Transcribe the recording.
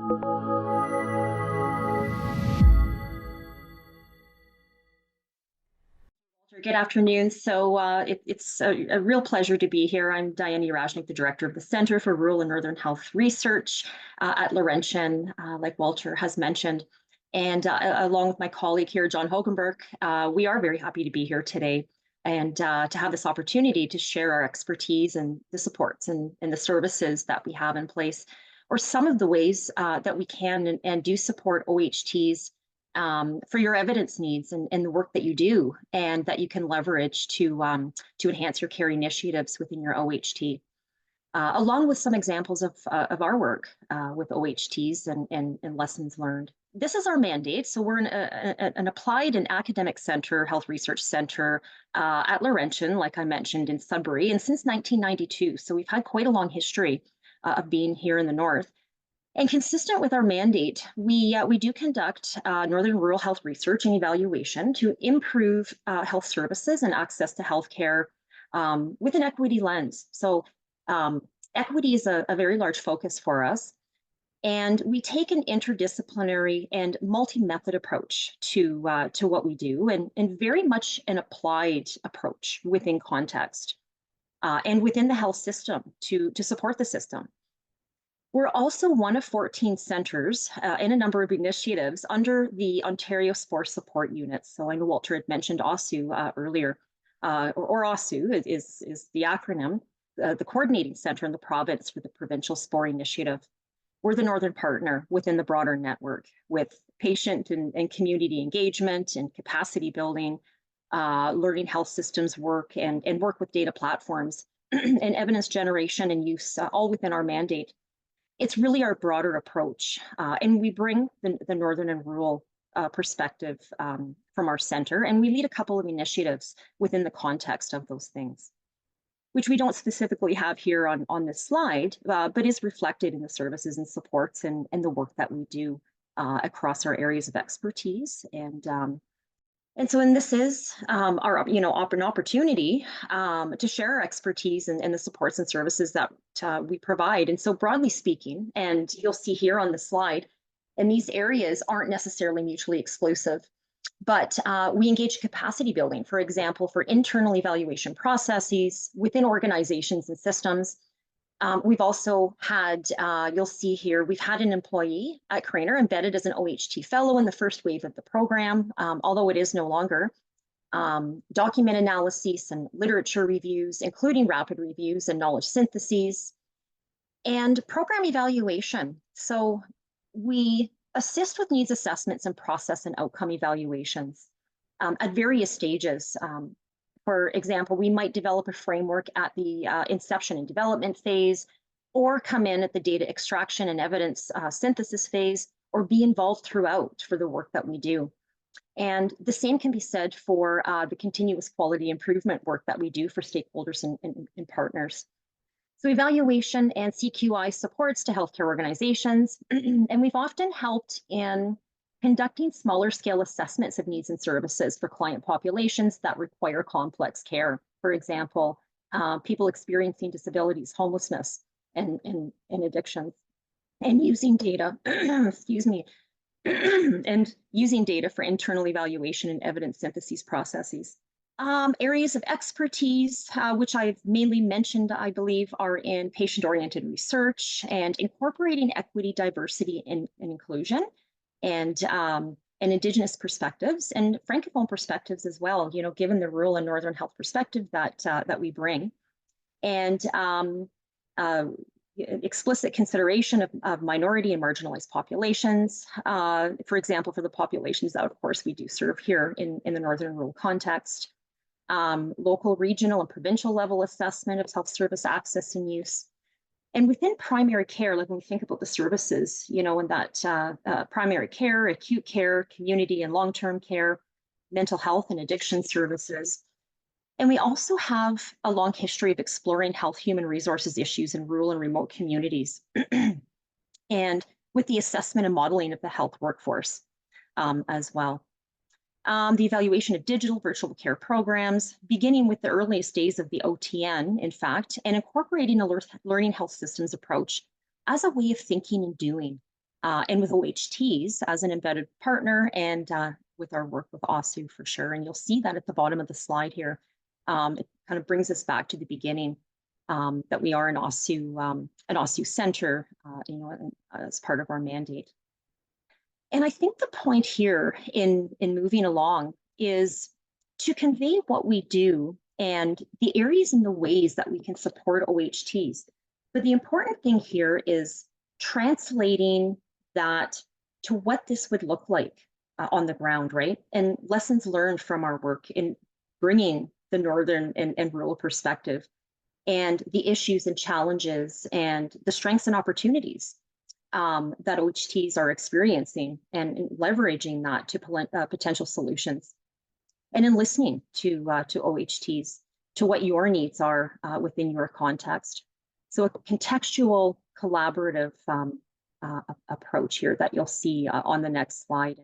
Good afternoon. It's a real pleasure to be here. I'm Diane Urashnik, the Director of the Center for Rural and Northern Health Research at Laurentian, like Walter has mentioned. And along with my colleague here, John Hogenberg, we are very happy to be here today and to have this opportunity to share our expertise and the supports and the services that we have in place, or some of the ways that we can and do support OHTs for your evidence needs and the work that you do and that you can leverage to enhance your care initiatives within your OHT, along with some examples of our work with OHTs and lessons learned. This is our mandate. So we're an applied and academic center, health research center at Laurentian, like I mentioned, in Sudbury, and since 1992. So we've had quite a long history of being here in the north. And consistent with our mandate, we do conduct northern rural health research and evaluation to improve health services and access to healthcare with an equity lens. So equity is a very large focus for us. And we take an interdisciplinary and multi-method approach to what we do, and very much an applied approach within context and within the health system to support the system. We're also one of 14 centers in a number of initiatives under the Ontario Sports Support Units. So I know Walter had mentioned OSU earlier, or OSU is the acronym, the coordinating center in the province for the Provincial Sport Initiative. We're the northern partner within the broader network with patient and community engagement and capacity building, learning health systems work, and work with data platforms and evidence generation and use, all within our mandate. It's really our broader approach, and we bring the northern and rural perspective from our center, and we lead a couple of initiatives within the context of those things, which we don't specifically have here on this slide, but is reflected in the services and supports and the work that we do across our areas of expertise. And so, this is our, an opportunity to share our expertise and the supports and services that we provide. And so, broadly speaking, and you'll see here on the slide, and these areas aren't necessarily mutually exclusive, but we engage capacity building, for example, for internal evaluation processes within organizations and systems. We've also had, you'll see here, we've had an employee at Craner embedded as an OHT fellow in the first wave of the program, although it is no longer. Document analyses and literature reviews, including rapid reviews and knowledge syntheses, and program evaluation. So we assist with needs assessments and process and outcome evaluations at various stages. For example, we might develop a framework at the inception and development phase, or come in at the data extraction and evidence synthesis phase, or be involved throughout for the work that we do. And the same can be said for the continuous quality improvement work that we do for stakeholders and partners. So evaluation and CQI supports to healthcare organizations, and we've often helped in conducting smaller scale assessments of needs and services for client populations that require complex care. For example, people experiencing disabilities, homelessness, and addictions, and using data, excuse me, and using data for internal evaluation and evidence synthesis processes. Areas of expertise, which I've mainly mentioned, I believe, are in patient-oriented research and incorporating equity, diversity, and inclusion, and Indigenous perspectives, and Francophone perspectives as well, given the rural and northern health perspective that we bring. And explicit consideration of minority and marginalized populations, for example, for the populations that, of course, we do serve here in the northern rural context. Local, regional, and provincial level assessment of health service access and use. And within primary care, like when we think about the services, in that primary care, acute care, community and long-term care, mental health and addiction services. And we also have a long history of exploring health human resources issues in rural and remote communities, and with the assessment and modeling of the health workforce as well. The evaluation of digital virtual care programs, beginning with the earliest days of the OTN, in fact, and incorporating a learning health systems approach as a way of thinking and doing and with OHTs as an embedded partner, and with our work with OSU for sure. And you'll see that at the bottom of the slide here. It kind of brings us back to the beginning, that we are an OSU center, as part of our mandate. And I think the point here in moving along is to convey what we do and the areas and the ways that we can support OHTs. But the important thing here is translating that to what this would look like on the ground, right? And lessons learned from our work in bringing the northern and rural perspective, and the issues and challenges and the strengths and opportunities that OHTs are experiencing, and leveraging that to potential solutions, and in listening to OHTs, to what your needs are within your context. So a contextual, collaborative approach here that you'll see on the next slide.